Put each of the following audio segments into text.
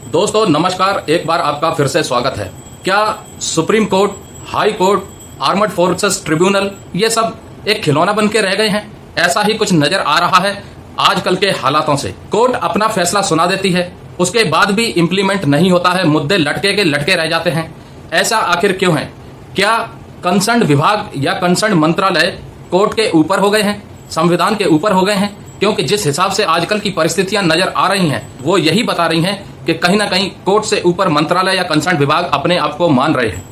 दोस्तों नमस्कार, एक बार आपका फिर से स्वागत है। क्या supreme court, high court, armed forces tribunal ये सब एक खिलौना बन के रह गए हैं? ऐसा ही कुछ नजर आ रहा है आजकल के हालातों से। कोर्ट अपना फैसला सुना देती है, उसके बाद भी इंप्लीमेंट नहीं होता है, मुद्दे लटके के लटके रह जाते हैं। ऐसा आखिर क्यों है? क्या कंसर्न विभाग या कंसर्न मंत्रालय कोर्ट के ऊपर हो गए हैं, संविधान के ऊपर हो गए हैं? क्योंकि जिस हिसाब से आजकल की परिस्थितियां नजर आ रही हैं वो यही बता रही हैं कि कहीं ना कहीं कोर्ट से ऊपर मंत्रालय या कंसर्न विभाग अपने आप को मान रहे हैं।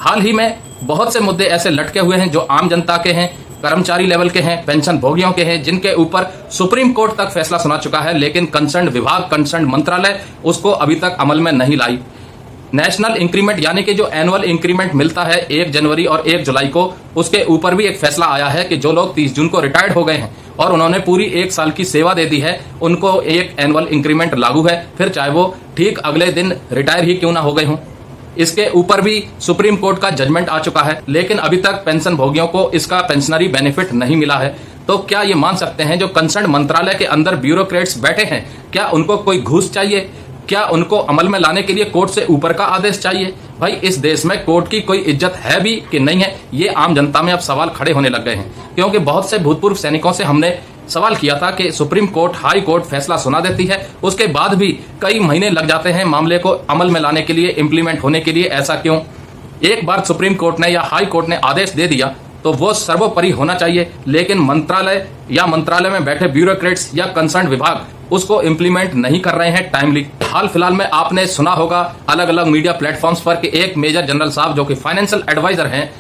हाल ही में बहुत से मुद्दे ऐसे लटके हुए हैं जो आम जनता के हैं, कर्मचारी लेवल के हैं, पेंशन भोगियों के हैं, जिनके ऊपर सुप्रीम कोर्ट तक फैसला सुना चुका है, लेकिन कंसर्न विभाग, कंसर्न मंत्रालय उसको अभी तक अमल में नहीं लाई। नेशनल इंक्रीमेंट यानी कि जो एनुअल इंक्रीमेंट मिलता है 1 जनवरी और 1 जुलाई को, उसके ऊपर भी एक फैसला आया है कि जो लोग 30 जून को रिटायर्ड हो गए हैं और उन्होंने पूरी 1 साल की सेवा दे दी है, उनको एक एनुअल इंक्रीमेंट लागू है, फिर चाहे वो ठीक अगले दिन रिटायर ही क्यों ना हो गए हों। इसके ऊपर भी सुप्रीम कोर्ट का जजमेंट आ चुका है, लेकिन अभी तक पेंशन भोगियों को इसका पेंशनरी बेनिफिट नहीं मिला है। तो क्या ये मान सकते हैं जो कंसर्न मंत्रालय के अंदर ब्यूरोक्रेट्स बैठे हैं, क्या उनको कोई घूस चाहिए? क्या उनको अमल में लाने के लिए कोर्ट से ऊपर का आदेश चाहिए? भाई इस देश में कोर्ट की कोई इज्जत है भी कि नहीं है, ये आम जनता में अब सवाल खड़े होने लग गए हैं। क्योंकि बहुत से भूतपूर्व सैनिकों से हमने सवाल किया था कि सुप्रीम कोर्ट, हाई कोर्ट फैसला सुना देती है, उसके बाद भी कई महीने लग जाते हैं मामले को अमल में लाने के लिए, इंप्लीमेंट होने के लिए। ऐसा क्यों? एक बार सुप्रीम कोर्ट ने या हाई कोर्ट ने आदेश दे दिया तो वो सर्वोपरि होना चाहिए, लेकिन मंत्रालय या मंत्रालय में बैठे ब्यूरोक्रेट्स या कंसर्न विभाग उसको इंप्लीमेंट नहीं कर रहे हैं टाइमली। हाल फिलहाल में आपने सुना होगा अलग अलग मीडिया प्लेटफॉर्म्स पर कि एक मेजर जनरल साहब जो कि फाइनेंशियल एडवाइजर हैं,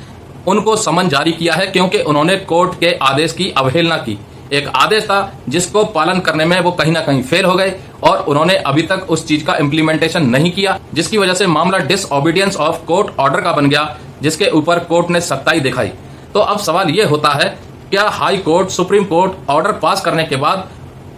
उनको समन जारी किया है क्योंकि उन्होंने कोर्ट के आदेश की अवहेलना की। एक आदेश था जिसको पालन करने में वो कहीं ना कहीं फेल हो गए और उन्होंने अभी तक उस चीज का इंप्लीमेंटेशन नहीं किया, जिसकी वजह से मामला डिसओबीडियंस ऑफ कोर्ट ऑर्डर का बन गया, जिसके ऊपर कोर्ट ने सख्ताई दिखाई। तो अब सवाल ये होता है, क्या high court, supreme court order pass करने के बाद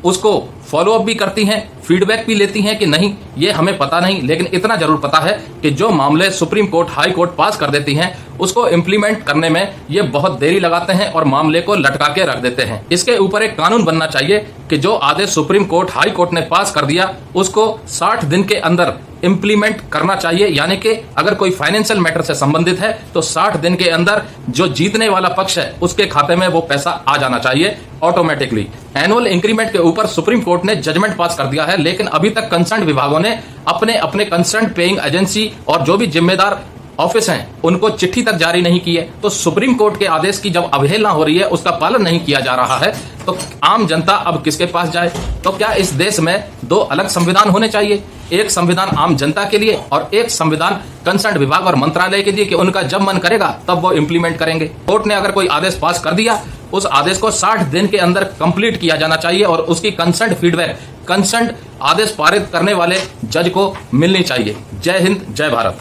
उसको फॉलो अप भी करती हैं, फीडबैक भी लेती हैं कि नहीं, ये हमें पता नहीं, लेकिन इतना जरूर पता है कि जो मामले सुप्रीम कोर्ट, हाई कोर्ट पास कर देती हैं उसको इंप्लीमेंट करने में ये बहुत देरी लगाते हैं और मामले को लटका के रख देते हैं। इसके ऊपर एक कानून बनना चाहिए कि जो आदेश सुप्रीम कोर्ट, हाई कोर्ट ने पास कर दिया उसको 60 दिन के अंदर इंप्लीमेंट करना चाहिए। यानी कि अगर कोई फाइनेंशियल मैटर से संबंधित है तो 60 दिन के अंदर जो जीतने वाला पक्ष है उसके खाते में वो पैसा आ जाना चाहिए ऑटोमेटिकली। एनुअल इंक्रीमेंट के ऊपर सुप्रीम कोर्ट ने जजमेंट पास कर दिया है, लेकिन अभी तक कंसर्न विभागों ने अपने अपने कंसर्न पेइंग एजेंसी और जो भी जिम्मेदार ऑफिस हैं उनको चिट्ठी तक जारी नहीं की है। तो सुप्रीम कोर्ट के आदेश की जब अवहेलना हो रही है, उसका पालन नहीं किया जा रहा है, तो आम जनता अब किसके पास जाए? तो क्या इस देश में 2 अलग संविधान होने चाहिए? एक संविधान आम जनता के लिए और एक संविधान कंसर्न विभाग और मंत्रालय के लिए कि उनका जब मन करेगा तब वो इंप्लीमेंट करेंगे। कोर्ट ने अगर कोई आदेश पास कर दिया, उस आदेश को 60 दिन के अंदर कंप्लीट किया जाना चाहिए और उसकी कंसर्न फीडबैक कंसर्न आदेश पारित करने वाले जज को मिलनी चाहिए। जय हिंद, जय भारत।